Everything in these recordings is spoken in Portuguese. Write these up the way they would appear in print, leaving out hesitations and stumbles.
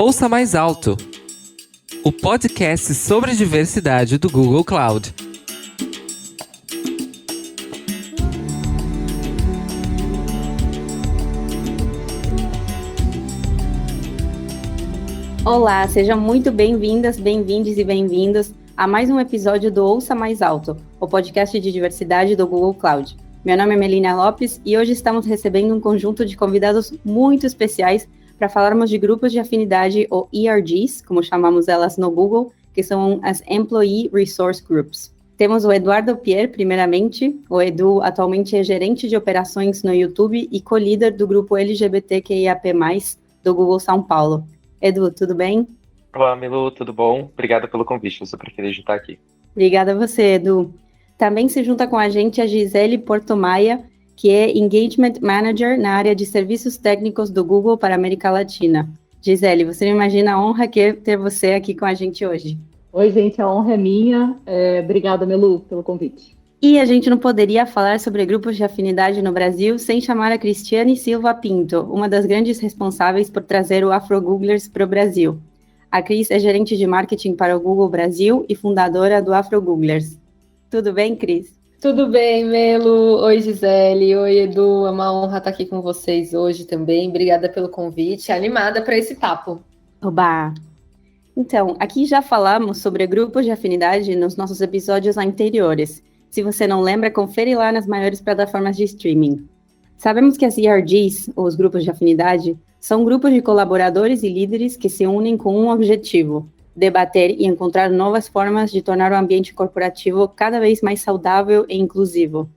Ouça Mais Alto, o podcast sobre diversidade do Google Cloud. Olá, sejam muito bem-vindas, bem-vindos e bem-vindos a mais um episódio do Ouça Mais Alto, o podcast de diversidade do Google Cloud. Meu nome é Melina Lopes e hoje estamos recebendo um conjunto de convidados muito especiais para falarmos de grupos de afinidade, ou ERGs, como chamamos elas no Google, que são as Employee Resource Groups. Temos o Eduardo Pierre, primeiramente. O Edu atualmente é gerente de operações no YouTube e co-líder do grupo LGBTQIAP+, do Google São Paulo. Edu, tudo bem? Olá, Milu, tudo bom? Obrigado pelo convite, eu super feliz de estar aqui. Obrigada a você, Edu. Também se junta com a gente a Gisele Portomaia, que é Engagement Manager na área de serviços técnicos do Google para a América Latina. Gisele, você não imagina a honra que é ter você aqui com a gente hoje. Oi, gente, a honra é minha. Obrigada, Melu, pelo convite. E a gente não poderia falar sobre grupos de afinidade no Brasil sem chamar a Cristiane Silva Pinto, uma das grandes responsáveis por trazer o Afro-Googlers para o Brasil. A Cris é gerente de marketing para o Google Brasil e fundadora do Afro-Googlers. Tudo bem, Cris? Tudo bem, Melu. Oi, Gisele. Oi, Edu. É uma honra estar aqui com vocês hoje também. Obrigada pelo convite. Animada para esse papo. Oba! Então, aqui já falamos sobre grupos de afinidade nos nossos episódios anteriores. Se você não lembra, confere lá nas maiores plataformas de streaming. Sabemos que as ERGs, ou os grupos de afinidade, são grupos de colaboradores e líderes que se unem com um objetivo: debater e encontrar novas formas de tornar o ambiente corporativo cada vez mais saudável e inclusivo.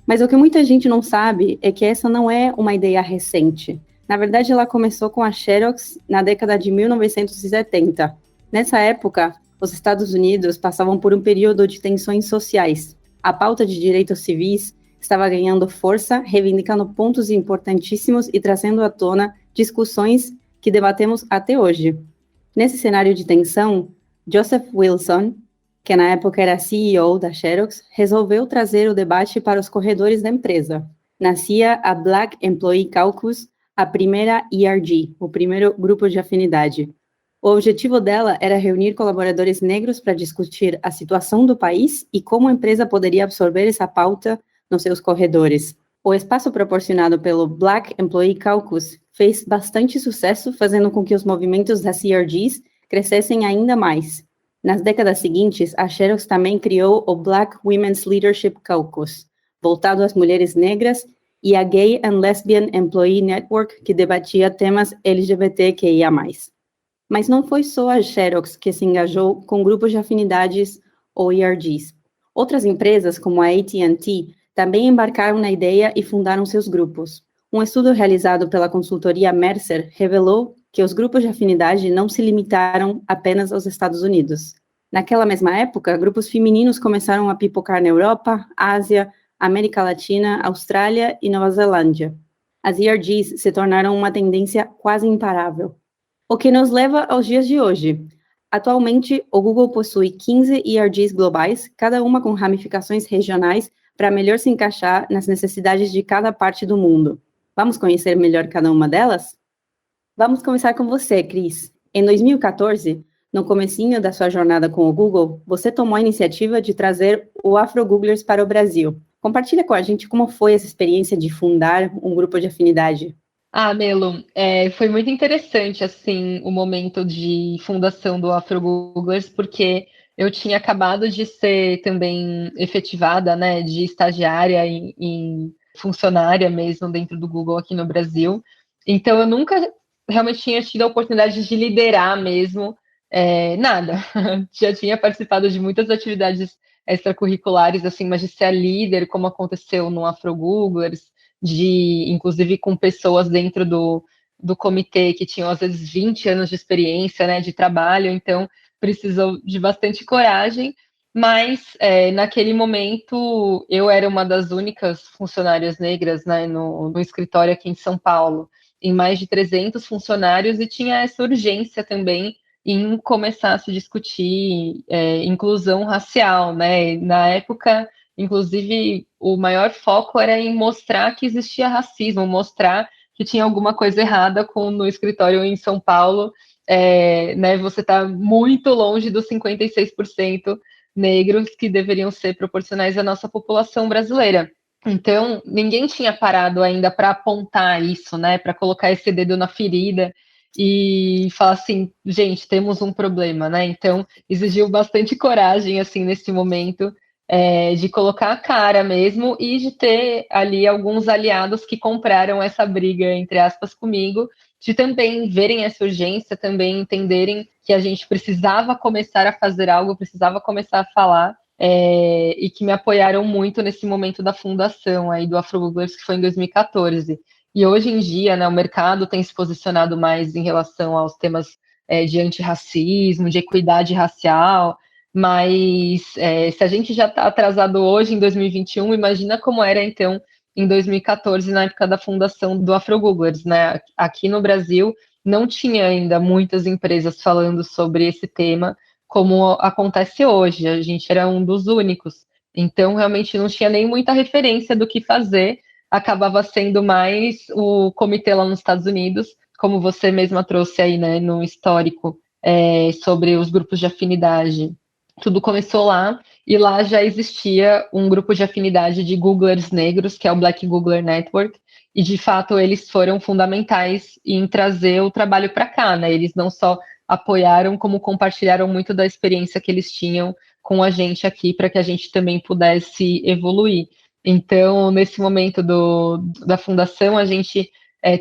Mas o que muita gente não sabe é que essa não é uma ideia recente. Na verdade, ela começou com a Xerox na década de 1970. Nessa época, os Estados Unidos passavam por um período de tensões sociais. A pauta de direitos civis estava ganhando força, reivindicando pontos importantíssimos e trazendo à tona discussões que debatemos até hoje. Nesse cenário de tensão, Joseph Wilson, que na época era CEO da Xerox, resolveu trazer o debate para os corredores da empresa. Nascia a Black Employee Caucus, a primeira ERG, o primeiro grupo de afinidade. O objetivo dela era reunir colaboradores negros para discutir a situação do país e como a empresa poderia absorver essa pauta nos seus corredores. O espaço proporcionado pelo Black Employee Caucus fez bastante sucesso, fazendo com que os movimentos das ERGs crescessem ainda mais. Nas décadas seguintes, a Xerox também criou o Black Women's Leadership Caucus, voltado às mulheres negras, e a Gay and Lesbian Employee Network, que debatia temas LGBTQIA+. Mas não foi só a Xerox que se engajou com grupos de afinidades ou ERGs. Outras empresas, como a AT&T, também embarcaram na ideia e fundaram seus grupos. Um estudo realizado pela consultoria Mercer revelou que os grupos de afinidade não se limitaram apenas aos Estados Unidos. Naquela mesma época, grupos femininos começaram a pipocar na Europa, Ásia, América Latina, Austrália e Nova Zelândia. As ERGs se tornaram uma tendência quase imparável. O que nos leva aos dias de hoje. Atualmente, o Google possui 15 ERGs globais, cada uma com ramificações regionais para melhor se encaixar nas necessidades de cada parte do mundo. Vamos conhecer melhor cada uma delas? Vamos começar com você, Cris. Em 2014, no comecinho da sua jornada com o Google, você tomou a iniciativa de trazer o Afro-Googlers para o Brasil. Compartilha com a gente como foi essa experiência de fundar um grupo de afinidade. Melu, foi muito interessante, assim, o momento de fundação do Afro-Googlers, porque eu tinha acabado de ser também efetivada, né, de estagiária em funcionária mesmo dentro do Google aqui no Brasil. Então, eu nunca realmente tinha tido a oportunidade de liderar mesmo nada. Já tinha participado de muitas atividades extracurriculares, assim, mas de ser a líder, como aconteceu no Afro-Googlers, inclusive com pessoas dentro do comitê que tinham, às vezes, 20 anos de experiência, né, de trabalho, então precisou de bastante coragem, mas naquele momento eu era uma das únicas funcionárias negras, né, no escritório aqui em São Paulo, em mais de 300 funcionários, e tinha essa urgência também em começar a se discutir inclusão racial, né, na época. Inclusive, o maior foco era em mostrar que existia racismo, mostrar que tinha alguma coisa errada no escritório em São Paulo, né, você está muito longe dos 56% negros que deveriam ser proporcionais à nossa população brasileira. Então, ninguém tinha parado ainda para apontar isso, né, para colocar esse dedo na ferida e falar assim, gente, temos um problema, né? Então, exigiu bastante coragem, assim, nesse momento, de colocar a cara mesmo e de ter ali alguns aliados que compraram essa briga, entre aspas, comigo, de também verem essa urgência, também entenderem que a gente precisava começar a fazer algo, precisava começar a falar, e que me apoiaram muito nesse momento da fundação aí do Afro-Googlers, que foi em 2014. E hoje em dia, né, o mercado tem se posicionado mais em relação aos temas de antirracismo, de equidade racial, mas se a gente já está atrasado hoje, em 2021, imagina como era, então, em 2014, na época da fundação do Afro-Googlers, né? Aqui no Brasil, não tinha ainda muitas empresas falando sobre esse tema, como acontece hoje. A gente era um dos únicos. Então, realmente, não tinha nem muita referência do que fazer. Acabava sendo mais o comitê lá nos Estados Unidos, como você mesma trouxe aí, né, no histórico, sobre os grupos de afinidade. Tudo começou lá, e lá já existia um grupo de afinidade de Googlers negros, que é o Black Googler Network, e de fato eles foram fundamentais em trazer o trabalho para cá, né? Eles não só apoiaram, como compartilharam muito da experiência que eles tinham com a gente aqui, para que a gente também pudesse evoluir. Então, nesse momento da fundação, a gente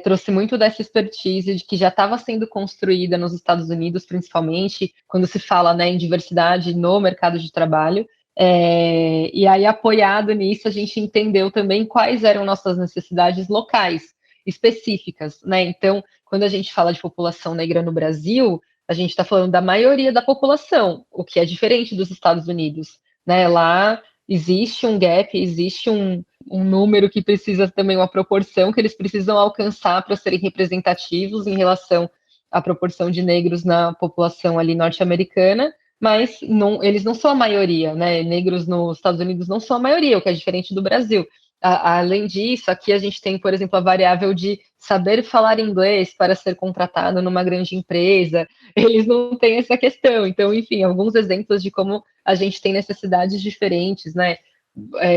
trouxe muito dessa expertise de que já estava sendo construída nos Estados Unidos, principalmente, quando se fala, né, em diversidade no mercado de trabalho. E aí, apoiado nisso, a gente entendeu também quais eram nossas necessidades locais, específicas, né? Então, quando a gente fala de população negra no Brasil, a gente está falando da maioria da população, o que é diferente dos Estados Unidos, né? Lá existe um gap, existe um número que precisa também, uma proporção que eles precisam alcançar para serem representativos em relação à proporção de negros na população ali norte-americana, mas eles não são a maioria, né? Negros nos Estados Unidos não são a maioria, o que é diferente do Brasil. Além disso, aqui a gente tem, por exemplo, a variável de saber falar inglês para ser contratado numa grande empresa. Eles não têm essa questão. Então, enfim, alguns exemplos de como a gente tem necessidades diferentes, né?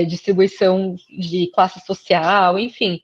Distribuição de classe social, enfim,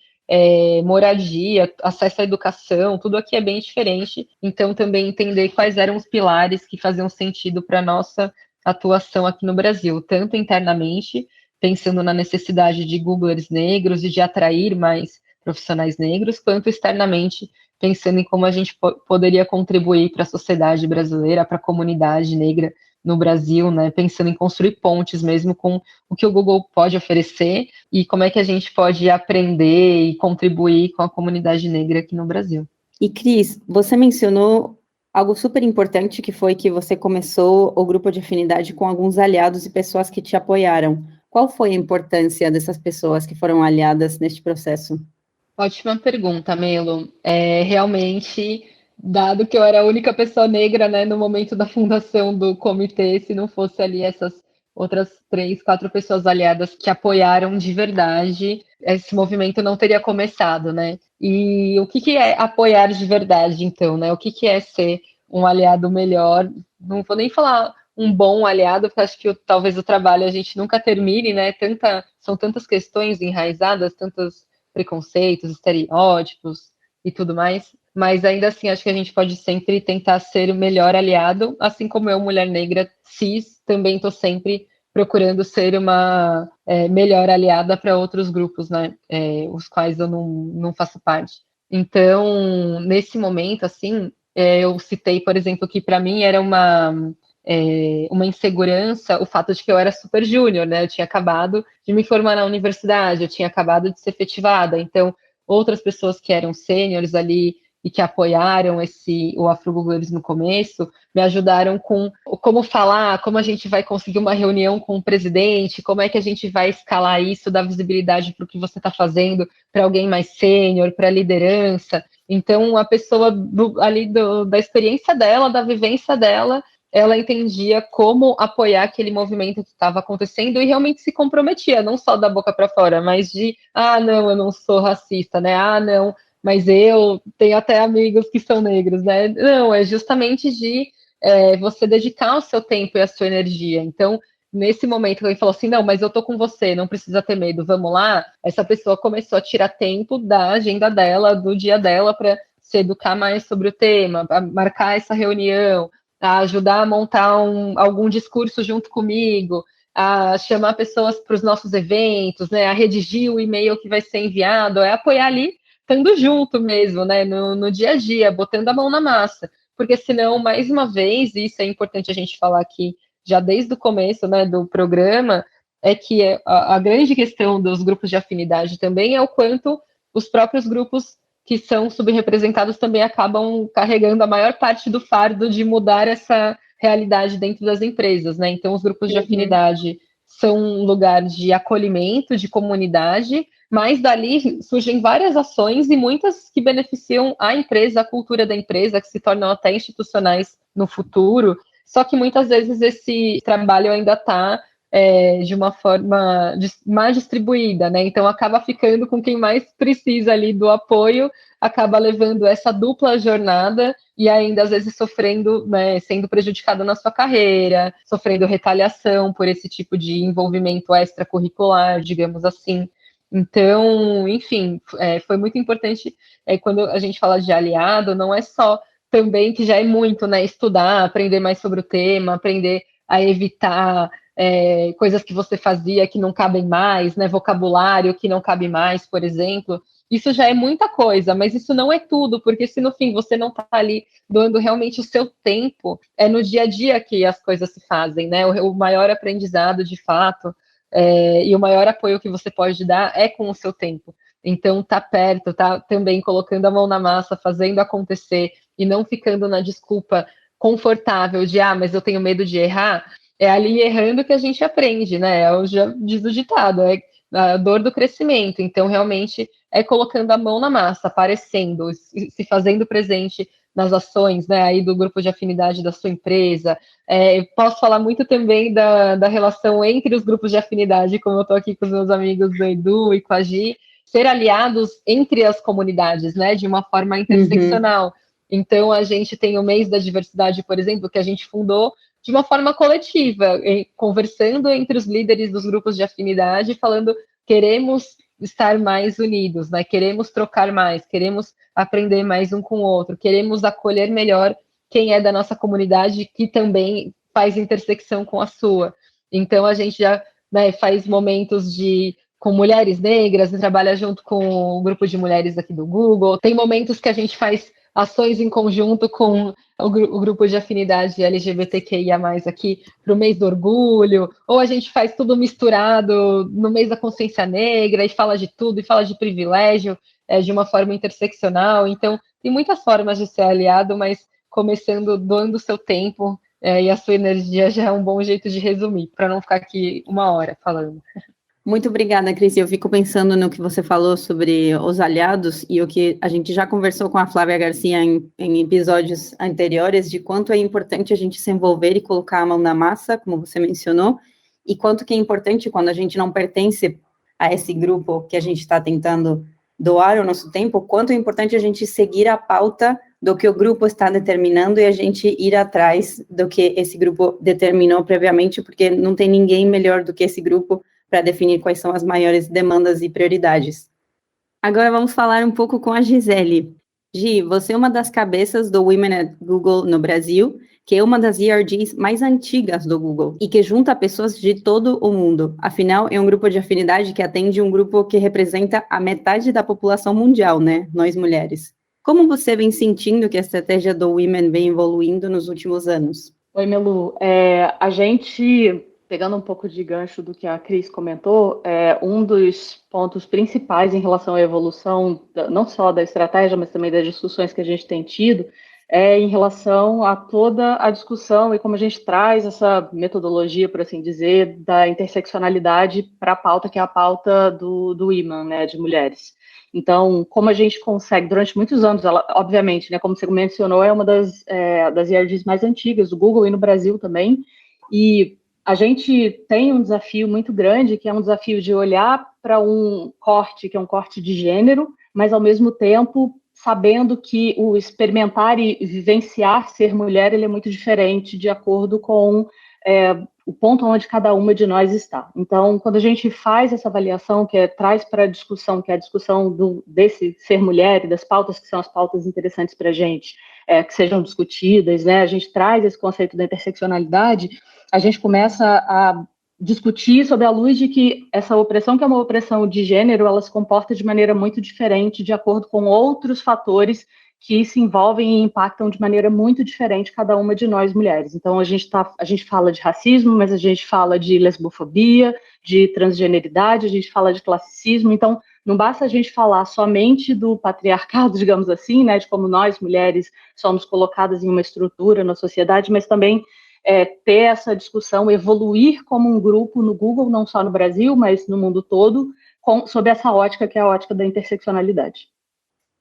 moradia, acesso à educação, tudo aqui é bem diferente. Então, também entender quais eram os pilares que faziam sentido para a nossa atuação aqui no Brasil, tanto internamente, pensando na necessidade de Googlers negros e de atrair mais profissionais negros, quanto externamente, pensando em como a gente poderia contribuir para a sociedade brasileira, para a comunidade negra no Brasil, né, pensando em construir pontes mesmo com o que o Google pode oferecer e como é que a gente pode aprender e contribuir com a comunidade negra aqui no Brasil. E Cris, você mencionou algo super importante, que foi que você começou o grupo de afinidade com alguns aliados e pessoas que te apoiaram. Qual foi a importância dessas pessoas que foram aliadas neste processo? Ótima pergunta, Melo. Realmente, dado que eu era a única pessoa negra, né, no momento da fundação do comitê, se não fosse ali essas outras 3, 4 pessoas aliadas que apoiaram de verdade, esse movimento não teria começado, né? E o que é apoiar de verdade, então, né? O que é ser um aliado melhor? Não vou nem falar um bom aliado, porque acho que talvez o trabalho a gente nunca termine, né? São tantas questões enraizadas, tantos preconceitos, estereótipos e tudo mais, mas ainda assim acho que a gente pode sempre tentar ser o melhor aliado, assim como eu, mulher negra, cis, também estou sempre procurando ser uma melhor aliada para outros grupos, né, os quais eu não faço parte. Então, nesse momento, assim, eu citei, por exemplo, que para mim era uma insegurança o fato de que eu era super júnior, né? Eu tinha acabado de me formar na universidade, eu tinha acabado de ser efetivada, então outras pessoas que eram sêniores ali e que apoiaram o Afro-Googlers no começo, me ajudaram com como falar, como a gente vai conseguir uma reunião com o presidente, como é que a gente vai escalar isso, dar visibilidade para o que você está fazendo para alguém mais sênior, para a liderança. Então, a pessoa da experiência dela, da vivência dela, ela entendia como apoiar aquele movimento que estava acontecendo e realmente se comprometia, não só da boca para fora, mas não, eu não sou racista, né? Não, mas eu tenho até amigos que são negros, né? Não, é justamente de você dedicar o seu tempo e a sua energia. Então, nesse momento que ele falou assim, não, mas eu tô com você, não precisa ter medo, vamos lá, essa pessoa começou a tirar tempo da agenda dela, do dia dela, para se educar mais sobre o tema, a marcar essa reunião, a ajudar a montar algum discurso junto comigo, a chamar pessoas para os nossos eventos, né, a redigir o e-mail que vai ser enviado, é apoiar ali, estando junto mesmo, né, no dia a dia, botando a mão na massa, porque senão, mais uma vez, e isso é importante a gente falar aqui, já desde o começo, né, do programa, é que a grande questão dos grupos de afinidade também é o quanto os próprios grupos que são subrepresentados também acabam carregando a maior parte do fardo de mudar essa realidade dentro das empresas, né? Então, os grupos de afinidade são um lugar de acolhimento, de comunidade, mas dali surgem várias ações e muitas que beneficiam a empresa, a cultura da empresa, que se tornam até institucionais no futuro. Só que muitas vezes esse trabalho ainda está de uma forma mais distribuída, né? Então acaba ficando com quem mais precisa ali do apoio, acaba levando essa dupla jornada e ainda às vezes sofrendo, né, sendo prejudicado na sua carreira, sofrendo retaliação por esse tipo de envolvimento extracurricular, digamos assim. Então, enfim, foi muito importante quando a gente fala de aliado, não é só também que já é muito, né, estudar, aprender mais sobre o tema, aprender a evitar coisas que você fazia que não cabem mais, né, vocabulário que não cabe mais, por exemplo. Isso já é muita coisa, mas isso não é tudo, porque se no fim você não está ali doando realmente o seu tempo, é no dia a dia que as coisas se fazem, né? O maior aprendizado, de fato, e o maior apoio que você pode dar é com o seu tempo. Então, tá perto, tá também colocando a mão na massa, fazendo acontecer e não ficando na desculpa confortável de, mas eu tenho medo de errar, é ali errando que a gente aprende, né? Eu já diz o ditado, é a dor do crescimento. Então, realmente, é colocando a mão na massa, aparecendo, se fazendo presente nas ações, né, aí do grupo de afinidade da sua empresa. Posso falar muito também da relação entre os grupos de afinidade, como eu estou aqui com os meus amigos do Edu e com a Gi, ser aliados entre as comunidades, né, de uma forma interseccional. Então, a gente tem o mês da diversidade, por exemplo, que a gente fundou de uma forma coletiva, conversando entre os líderes dos grupos de afinidade, falando, queremos estar mais unidos, né? Queremos trocar mais, queremos aprender mais um com o outro, queremos acolher melhor quem é da nossa comunidade, que também faz intersecção com a sua. Então, a gente já, né, faz momentos com mulheres negras, e trabalha junto com o grupo de mulheres aqui do Google. Tem momentos que a gente faz ações em conjunto com o grupo de afinidade LGBTQIA+, aqui para o mês do orgulho, ou a gente faz tudo misturado no mês da consciência negra e fala de tudo, e fala de privilégio de uma forma interseccional. Então, tem muitas formas de ser aliado, mas começando doando o seu tempo e a sua energia já é um bom jeito de resumir, para não ficar aqui uma hora falando. Muito obrigada, Cris. Eu fico pensando no que você falou sobre os aliados e o que a gente já conversou com a Flávia Garcia em episódios anteriores, de quanto é importante a gente se envolver e colocar a mão na massa, como você mencionou, e quanto que é importante quando a gente não pertence a esse grupo que a gente está tentando doar o nosso tempo, quanto é importante a gente seguir a pauta do que o grupo está determinando e a gente ir atrás do que esse grupo determinou previamente, porque não tem ninguém melhor do que esse grupo para definir quais são as maiores demandas e prioridades. Agora vamos falar um pouco com a Gisele. Gi, você é uma das cabeças do Women at Google no Brasil, que é uma das ERGs mais antigas do Google e que junta pessoas de todo o mundo. Afinal, é um grupo de afinidade que atende um grupo que representa a metade da população mundial, né? Nós mulheres. Como você vem sentindo que a estratégia do Women vem evoluindo nos últimos anos? Oi, Melu. A gente, pegando um pouco de gancho do que a Cris comentou, um dos pontos principais em relação à evolução, não só da estratégia, mas também das discussões que a gente tem tido, em relação a toda a discussão e como a gente traz essa metodologia, por assim dizer, da interseccionalidade para a pauta, que é a pauta do Women, né, de mulheres. Então, como a gente consegue, durante muitos anos, ela, obviamente, né, como você mencionou, é uma das ERGs mais antigas do Google e no Brasil também, e a gente tem um desafio muito grande, que é um desafio de olhar para um corte, que é um corte de gênero, mas ao mesmo tempo sabendo que o experimentar e vivenciar ser mulher ele é muito diferente de acordo com o ponto onde cada uma de nós está. Então, quando a gente faz essa avaliação, traz para a discussão, que é a discussão desse ser mulher e das pautas que são as pautas interessantes para a gente, que sejam discutidas, né? A gente traz esse conceito da interseccionalidade, a gente começa a discutir sob a luz de que essa opressão, que é uma opressão de gênero, ela se comporta de maneira muito diferente de acordo com outros fatores que se envolvem e impactam de maneira muito diferente cada uma de nós mulheres. Então, a gente fala de racismo, mas a gente fala de lesbofobia, de transgeneridade, a gente fala de classicismo. Então, não basta a gente falar somente do patriarcado, digamos assim, né, de como nós, mulheres, somos colocadas em uma estrutura na sociedade, mas também ter essa discussão, evoluir como um grupo no Google, não só no Brasil, mas no mundo todo, sob essa ótica que é a ótica da interseccionalidade.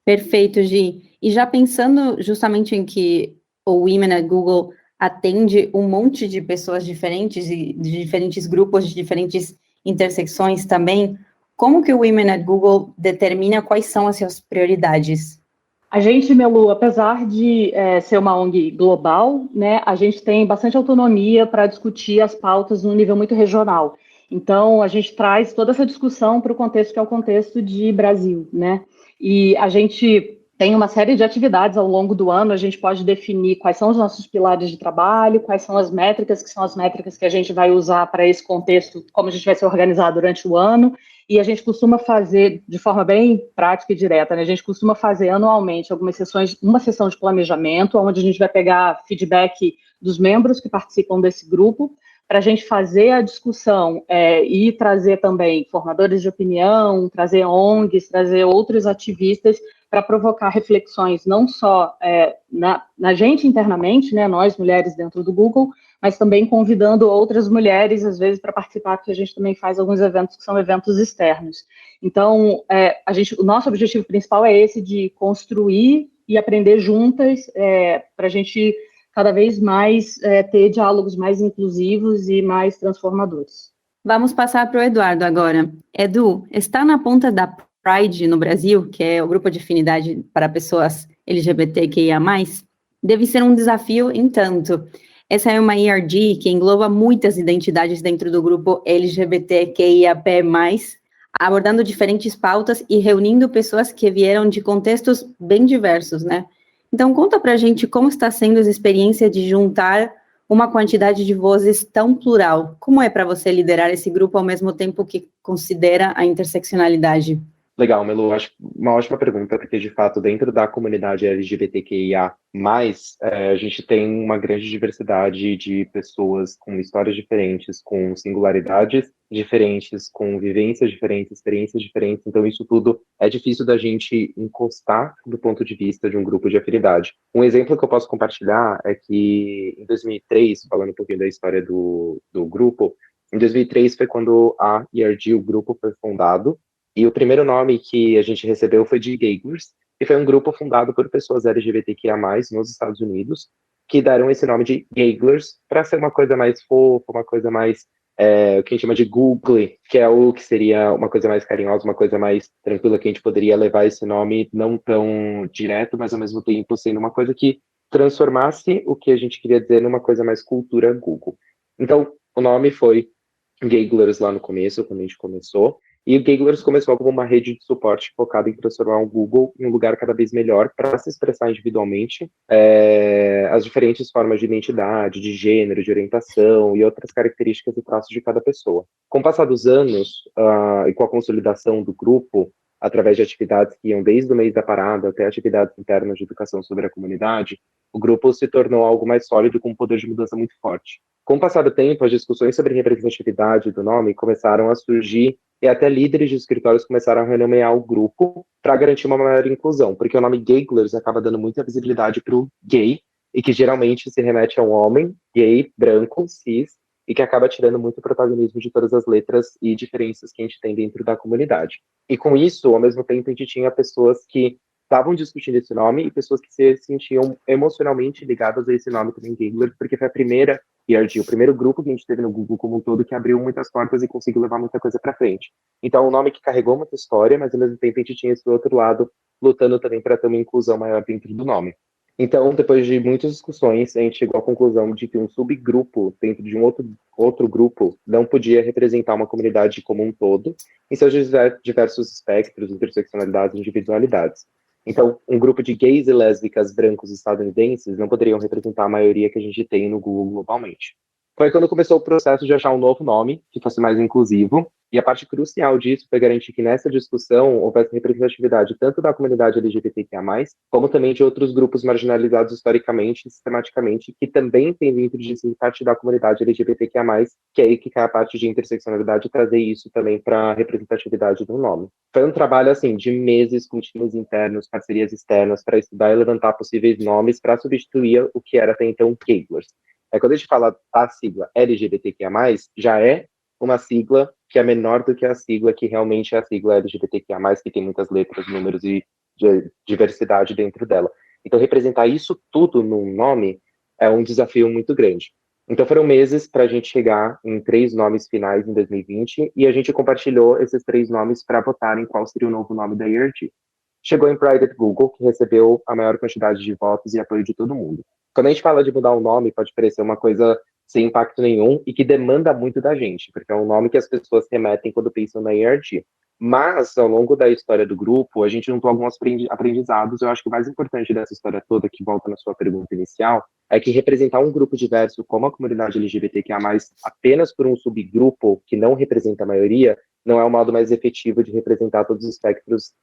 Perfeito, Gi. E já pensando justamente em que o Women at Google atende um monte de pessoas diferentes, e de diferentes grupos, de diferentes intersecções também, como que o Women at Google determina quais são as suas prioridades? A gente, Melu, apesar de ser uma ONG global, né, a gente tem bastante autonomia para discutir as pautas num nível muito regional. Então, a gente traz toda essa discussão para o contexto que é o contexto de Brasil, né? E a gente tem uma série de atividades ao longo do ano, a gente pode definir quais são os nossos pilares de trabalho, quais são as métricas, que são as métricas que a gente vai usar para esse contexto, como a gente vai se organizar durante o ano, e a gente costuma fazer de forma bem prática e direta, né? A gente costuma fazer anualmente algumas sessões, uma sessão de planejamento, onde a gente vai pegar feedback dos membros que participam desse grupo, para a gente fazer a discussão e trazer também formadores de opinião, trazer ONGs, trazer outros ativistas para provocar reflexões não só na gente internamente, né, nós mulheres dentro do Google, mas também convidando outras mulheres, às vezes, para participar, porque a gente também faz alguns eventos que são eventos externos. Então, o nosso objetivo principal é esse de construir e aprender juntas para a gente cada vez mais ter diálogos mais inclusivos e mais transformadores. Vamos passar para o Eduardo agora. Edu, está na ponta da Pride no Brasil, que é o grupo de afinidade para pessoas LGBTQIA+, deve ser um desafio em tanto. Essa é uma ERG que engloba muitas identidades dentro do grupo LGBTQIAP+, abordando diferentes pautas e reunindo pessoas que vieram de contextos bem diversos, né? Então, conta pra gente como está sendo essa experiência de juntar uma quantidade de vozes tão plural. Como é para você liderar esse grupo ao mesmo tempo que considera a interseccionalidade? Legal, Melu, acho uma ótima pergunta, porque de fato, dentro da comunidade LGBTQIA+, a gente tem uma grande diversidade de pessoas com histórias diferentes, com singularidades diferentes, com vivências diferentes, experiências diferentes, então isso tudo é difícil da gente encostar do ponto de vista de um grupo de afinidade. Um exemplo que eu posso compartilhar é que em 2003, falando um pouquinho da história do grupo, em 2003 foi quando a ERG, o grupo, foi fundado, e o primeiro nome que a gente recebeu foi de Gayglers, que foi um grupo fundado por pessoas LGBTQIA+, nos Estados Unidos, que deram esse nome de Gayglers para ser uma coisa mais fofa, uma coisa mais, o que a gente chama de googly, que é o que seria uma coisa mais carinhosa, uma coisa mais tranquila, que a gente poderia levar esse nome não tão direto, mas ao mesmo tempo sendo uma coisa que transformasse o que a gente queria dizer numa coisa mais cultura Google. Então, o nome foi Gayglers lá no começo, quando a gente começou, e o Gayglers começou como uma rede de suporte focada em transformar o Google em um lugar cada vez melhor para se expressar individualmente as diferentes formas de identidade, de gênero, de orientação e outras características e traços de cada pessoa. Com o passar dos anos e com a consolidação do grupo, através de atividades que iam desde o mês da parada até atividades internas de educação sobre a comunidade, o grupo se tornou algo mais sólido com um poder de mudança muito forte. Com o passar do tempo, as discussões sobre representatividade do nome começaram a surgir e até líderes de escritórios começaram a renomear o grupo para garantir uma maior inclusão, porque o nome Gayglers acaba dando muita visibilidade para o gay, e que geralmente se remete a um homem gay, branco, cis, e que acaba tirando muito protagonismo de todas as letras e diferenças que a gente tem dentro da comunidade. E com isso, ao mesmo tempo, a gente tinha pessoas que estavam discutindo esse nome e pessoas que se sentiam emocionalmente ligadas a esse nome também, Gigglers, porque foi a primeira ERG, o primeiro grupo que a gente teve no Google como um todo que abriu muitas portas e conseguiu levar muita coisa para frente. Então, um nome que carregou muita história, mas ao mesmo tempo a gente tinha esse outro lado lutando também para ter uma inclusão maior dentro do nome. Então, depois de muitas discussões, a gente chegou à conclusão de que um subgrupo dentro de um outro grupo não podia representar uma comunidade como um todo em seus diversos espectros, interseccionalidades e individualidades. Então, um grupo de gays e lésbicas brancos estadunidenses não poderiam representar a maioria que a gente tem no Google globalmente. Foi quando começou o processo de achar um novo nome que fosse mais inclusivo, e a parte crucial disso foi garantir que nessa discussão houvesse representatividade tanto da comunidade LGBTQIA+, como também de outros grupos marginalizados historicamente e sistematicamente, que também tem dentro de si parte da comunidade LGBTQIA+, que é aí que cai a parte de interseccionalidade, e trazer isso também para a representatividade do nome. Foi um trabalho, assim, de meses com times internos, parcerias externas, para estudar e levantar possíveis nomes para substituir o que era até então Gigglers. Quando a gente fala a sigla LGBTQIA+, já é uma sigla que é menor do que a sigla que realmente é a sigla LGBTQIA+, que tem muitas letras, números e diversidade dentro dela. Então, representar isso tudo num nome é um desafio muito grande. Então, foram meses para a gente chegar em 3 nomes finais em 2020, e a gente compartilhou esses 3 nomes para votarem qual seria o novo nome da ERG. Chegou em Private Google, que recebeu a maior quantidade de votos e apoio de todo mundo. Quando a gente fala de mudar o nome, pode parecer uma coisa sem impacto nenhum e que demanda muito da gente, porque é um nome que as pessoas remetem quando pensam na ERG. Mas, ao longo da história do grupo, a gente juntou alguns aprendizados. Eu acho que o mais importante dessa história toda, que volta na sua pergunta inicial, é que representar um grupo diverso como a comunidade LGBTQIA+, apenas por um subgrupo que não representa a maioria, não é o modo mais efetivo de representar todos os espectros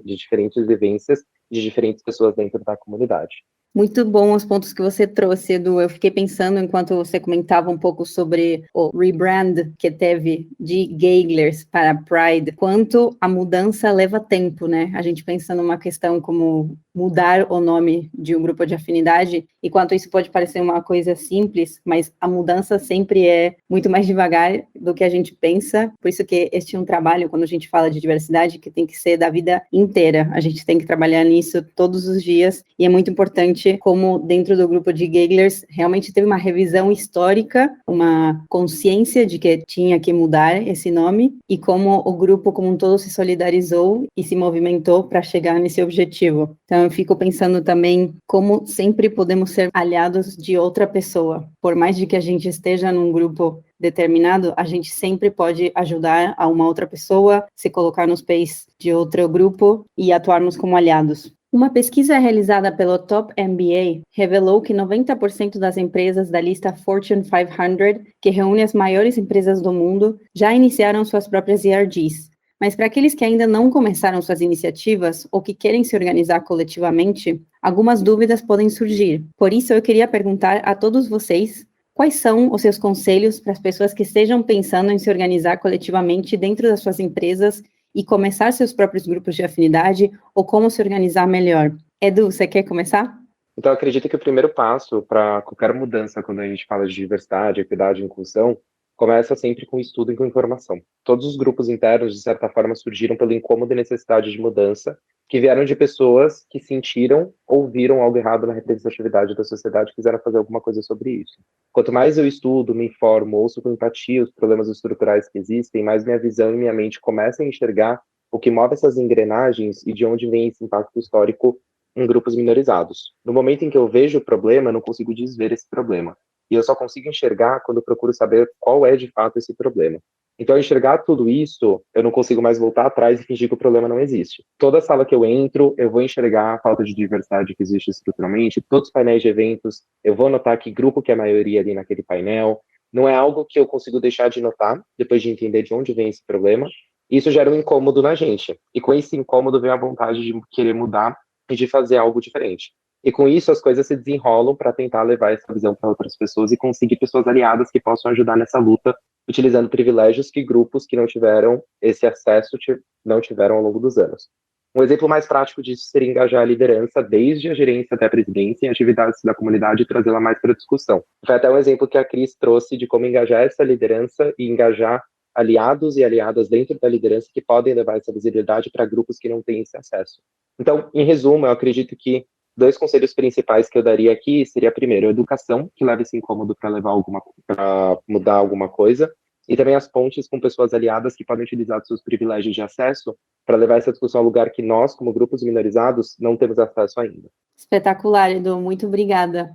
de diferentes vivências de diferentes pessoas dentro da comunidade. Muito bom os pontos que você trouxe, Edu. Eu fiquei pensando, enquanto você comentava um pouco sobre o rebrand que teve de Gigglers para Pride, quanto a mudança leva tempo, né? A gente pensa numa questão como mudar o nome de um grupo de afinidade, e quanto isso pode parecer uma coisa simples, mas a mudança sempre é muito mais devagar do que a gente pensa. Por isso que este é um trabalho, quando a gente fala de diversidade, que tem que ser da vida inteira. A gente tem que trabalhar nisso todos os dias, e é muito importante como dentro do grupo de Gigglers realmente teve uma revisão histórica, uma consciência de que tinha que mudar esse nome, e como o grupo como um todo se solidarizou e se movimentou para chegar nesse objetivo. Então eu fico pensando também como sempre podemos ser aliados de outra pessoa. Por mais de que a gente esteja num grupo determinado, a gente sempre pode ajudar a uma outra pessoa, se colocar nos pés de outro grupo e atuarmos como aliados. Uma pesquisa realizada pelo Top MBA revelou que 90% das empresas da lista Fortune 500, que reúne as maiores empresas do mundo, já iniciaram suas próprias ERGs. Mas para aqueles que ainda não começaram suas iniciativas ou que querem se organizar coletivamente, algumas dúvidas podem surgir. Por isso, eu queria perguntar a todos vocês quais são os seus conselhos para as pessoas que estejam pensando em se organizar coletivamente dentro das suas empresas e começar seus próprios grupos de afinidade, ou como se organizar melhor. Edu, você quer começar? Então, eu acredito que o primeiro passo para qualquer mudança, quando a gente fala de diversidade, equidade e inclusão, começa sempre com estudo e com informação. Todos os grupos internos, de certa forma, surgiram pelo incômodo e necessidade de mudança, que vieram de pessoas que sentiram ou viram algo errado na representatividade da sociedade e quiseram fazer alguma coisa sobre isso. Quanto mais eu estudo, me informo, ouço com empatia os problemas estruturais que existem, mais minha visão e minha mente começam a enxergar o que move essas engrenagens e de onde vem esse impacto histórico em grupos minorizados. No momento em que eu vejo o problema, eu não consigo desver esse problema. E eu só consigo enxergar quando eu procuro saber qual é de fato esse problema. Então, ao enxergar tudo isso, eu não consigo mais voltar atrás e fingir que o problema não existe. Toda sala que eu entro, eu vou enxergar a falta de diversidade que existe estruturalmente, todos os painéis de eventos, eu vou notar que grupo que é a maioria ali naquele painel. Não é algo que eu consigo deixar de notar, depois de entender de onde vem esse problema. Isso gera um incômodo na gente. E com esse incômodo vem a vontade de querer mudar e de fazer algo diferente. E com isso as coisas se desenrolam para tentar levar essa visão para outras pessoas e conseguir pessoas aliadas que possam ajudar nessa luta, utilizando privilégios que grupos que não tiveram esse acesso não tiveram ao longo dos anos. Um exemplo mais prático disso seria engajar a liderança, desde a gerência até a presidência, em atividades da comunidade e trazê-la mais para a discussão. Foi até um exemplo que a Cris trouxe de como engajar essa liderança e engajar aliados e aliadas dentro da liderança que podem levar essa visibilidade para grupos que não têm esse acesso. Então, em resumo, eu acredito que 2 conselhos principais que eu daria aqui seria, primeiro, a educação, que leva esse incômodo para mudar alguma coisa, e também as pontes com pessoas aliadas que podem utilizar dos seus privilégios de acesso para levar essa discussão ao lugar que nós, como grupos minorizados, não temos acesso ainda. Espetacular, Edu, muito obrigada.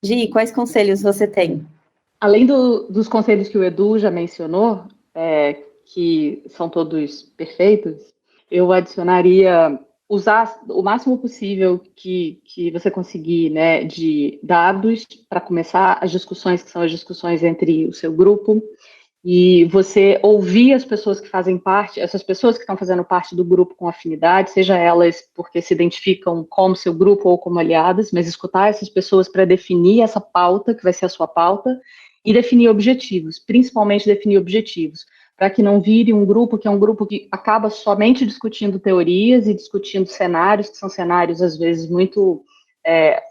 Gi, quais conselhos você tem? Além dos conselhos que o Edu já mencionou, que são todos perfeitos, eu adicionaria usar o máximo possível que você conseguir, né, de dados para começar as discussões, que são as discussões entre o seu grupo, e você ouvir as pessoas que fazem parte, essas pessoas que estão fazendo parte do grupo com afinidade, seja elas porque se identificam como seu grupo ou como aliadas, mas escutar essas pessoas para definir essa pauta, que vai ser a sua pauta, e definir objetivos, principalmente definir objetivos, para que não vire um grupo que é um grupo que acaba somente discutindo teorias e discutindo cenários, que são cenários, às vezes, muito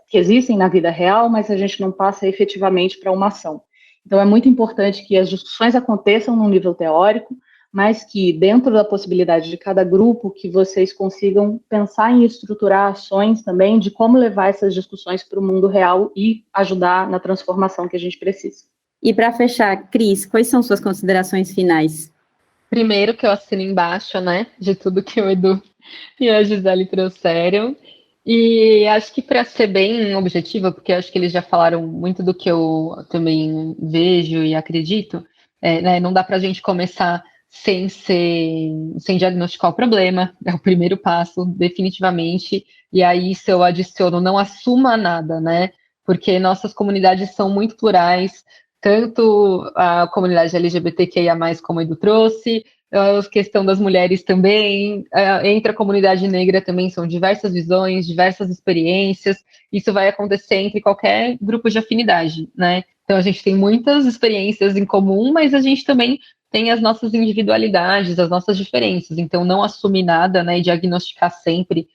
que existem na vida real, mas a gente não passa efetivamente para uma ação. Então, é muito importante que as discussões aconteçam num nível teórico, mas que, dentro da possibilidade de cada grupo, que vocês consigam pensar em estruturar ações também de como levar essas discussões para o mundo real e ajudar na transformação que a gente precisa. E para fechar, Cris, quais são suas considerações finais? Primeiro que eu assino embaixo, né, de tudo que o Edu e a Gisele trouxeram. E acho que para ser bem objetiva, porque acho que eles já falaram muito do que eu também vejo e acredito, né, não dá para a gente começar sem diagnosticar o problema, é o primeiro passo, definitivamente. E aí, se eu adiciono, não assuma nada, né? Porque nossas comunidades são muito plurais, tanto a comunidade LGBTQIA+, como o Edu trouxe, a questão das mulheres também, entre a comunidade negra também são diversas visões, diversas experiências, isso vai acontecer entre qualquer grupo de afinidade, né? Então a gente tem muitas experiências em comum, mas a gente também tem as nossas individualidades, as nossas diferenças, então não assumir nada, né, e diagnosticar sempre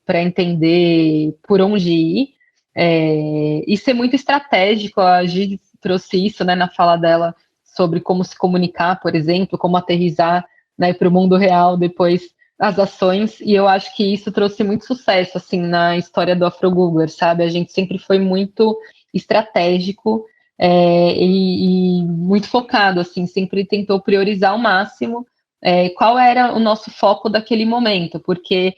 para entender por onde ir, e ser muito estratégico. A Gi trouxe isso, né, na fala dela, sobre como se comunicar, por exemplo, como aterrissar, né, para o mundo real depois as ações, e eu acho que isso trouxe muito sucesso, assim, na história do Afro-Googler, sabe? A gente sempre foi muito estratégico e muito focado, assim, sempre tentou priorizar ao máximo qual era o nosso foco daquele momento, porque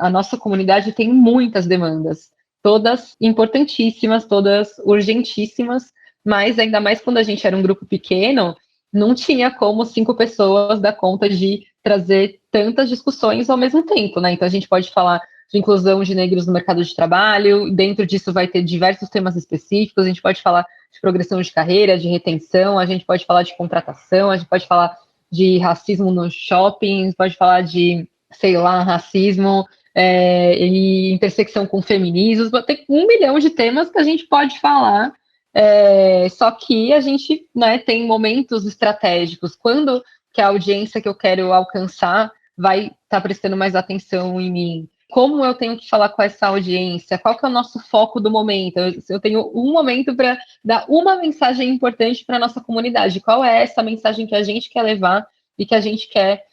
a nossa comunidade tem muitas demandas, todas importantíssimas, todas urgentíssimas, mas ainda mais quando a gente era um grupo pequeno, não tinha como 5 pessoas dar conta de trazer tantas discussões ao mesmo tempo, né? Então a gente pode falar de inclusão de negros no mercado de trabalho, dentro disso vai ter diversos temas específicos, a gente pode falar de progressão de carreira, de retenção, a gente pode falar de contratação, a gente pode falar de racismo no shopping, pode falar de, sei lá, racismo e intersecção com feminismos, tem 1 milhão de temas que a gente pode falar. Só que a gente, né, tem momentos estratégicos, quando que a audiência que eu quero alcançar vai estar prestando mais atenção em mim, como eu tenho que falar com essa audiência, qual que é o nosso foco do momento, eu tenho um momento para dar uma mensagem importante para a nossa comunidade, qual é essa mensagem que a gente quer levar e que a gente quer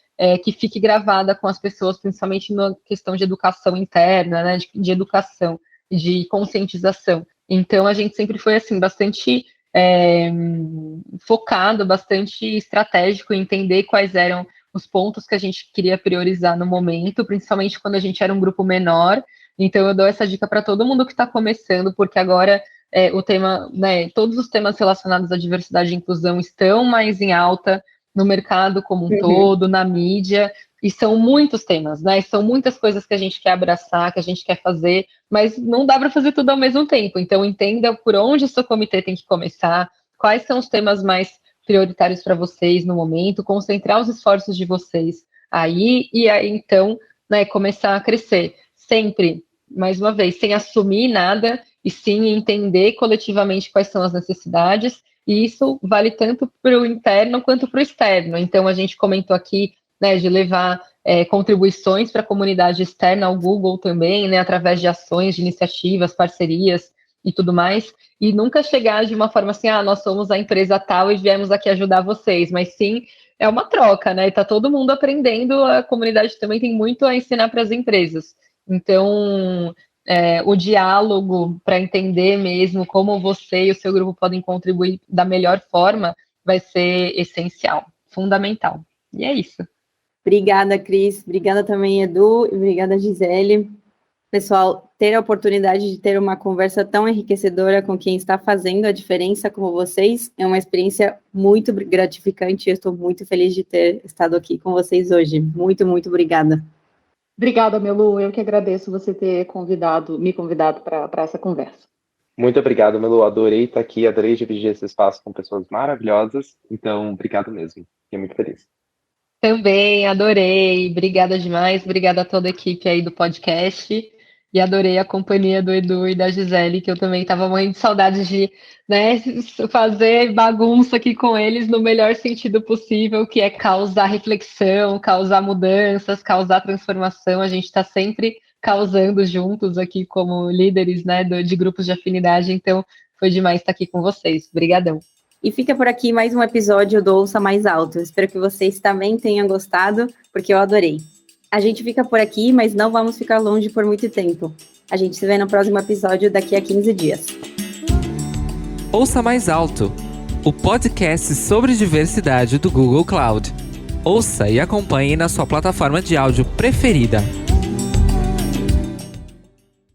que fique gravada com as pessoas, principalmente na questão de educação interna, né, de educação, de conscientização. Então, a gente sempre foi, assim, bastante focado, bastante estratégico em entender quais eram os pontos que a gente queria priorizar no momento, principalmente quando a gente era um grupo menor. Então, eu dou essa dica para todo mundo que está começando, porque agora o tema, né, todos os temas relacionados à diversidade e inclusão estão mais em alta no mercado como um todo, na mídia, e são muitos temas, né? São muitas coisas que a gente quer abraçar, que a gente quer fazer, mas não dá para fazer tudo ao mesmo tempo. Então, entenda por onde o seu comitê tem que começar, quais são os temas mais prioritários para vocês no momento, concentrar os esforços de vocês aí, e aí, então, né, começar a crescer. Sempre, mais uma vez, sem assumir nada, e sim entender coletivamente quais são as necessidades, e isso vale tanto para o interno quanto para o externo. Então, a gente comentou aqui, né, de levar contribuições para a comunidade externa ao Google também, né, através de ações, de iniciativas, parcerias e tudo mais, e nunca chegar de uma forma assim, nós somos a empresa tal e viemos aqui ajudar vocês, mas sim é uma troca, né? E tá todo mundo aprendendo, a comunidade também tem muito a ensinar para as empresas. Então, o diálogo para entender mesmo como você e o seu grupo podem contribuir da melhor forma vai ser essencial, fundamental. E é isso. Obrigada, Cris. Obrigada também, Edu. E obrigada, Gisele. Pessoal, ter a oportunidade de ter uma conversa tão enriquecedora com quem está fazendo a diferença como vocês é uma experiência muito gratificante. Eu estou muito feliz de ter estado aqui com vocês hoje. Muito, muito obrigada. Obrigada, Melu. Eu que agradeço você ter me convidado para essa conversa. Muito obrigado, Melu. Adorei estar aqui, adorei dividir esse espaço com pessoas maravilhosas. Então, obrigado mesmo. Fiquei muito feliz. Também, adorei. Obrigada demais. Obrigada a toda a equipe aí do podcast. E adorei a companhia do Edu e da Gisele, que eu também estava morrendo de saudade de, né, fazer bagunça aqui com eles no melhor sentido possível, que é causar reflexão, causar mudanças, causar transformação. A gente está sempre causando juntos aqui como líderes, né, de grupos de afinidade. Então, foi demais estar aqui com vocês. Obrigadão. E fica por aqui mais um episódio do Ouça Mais Alto. Espero que vocês também tenham gostado, porque eu adorei. A gente fica por aqui, mas não vamos ficar longe por muito tempo. A gente se vê no próximo episódio daqui a 15 dias. Ouça Mais Alto, o podcast sobre diversidade do Google Cloud. Ouça e acompanhe na sua plataforma de áudio preferida.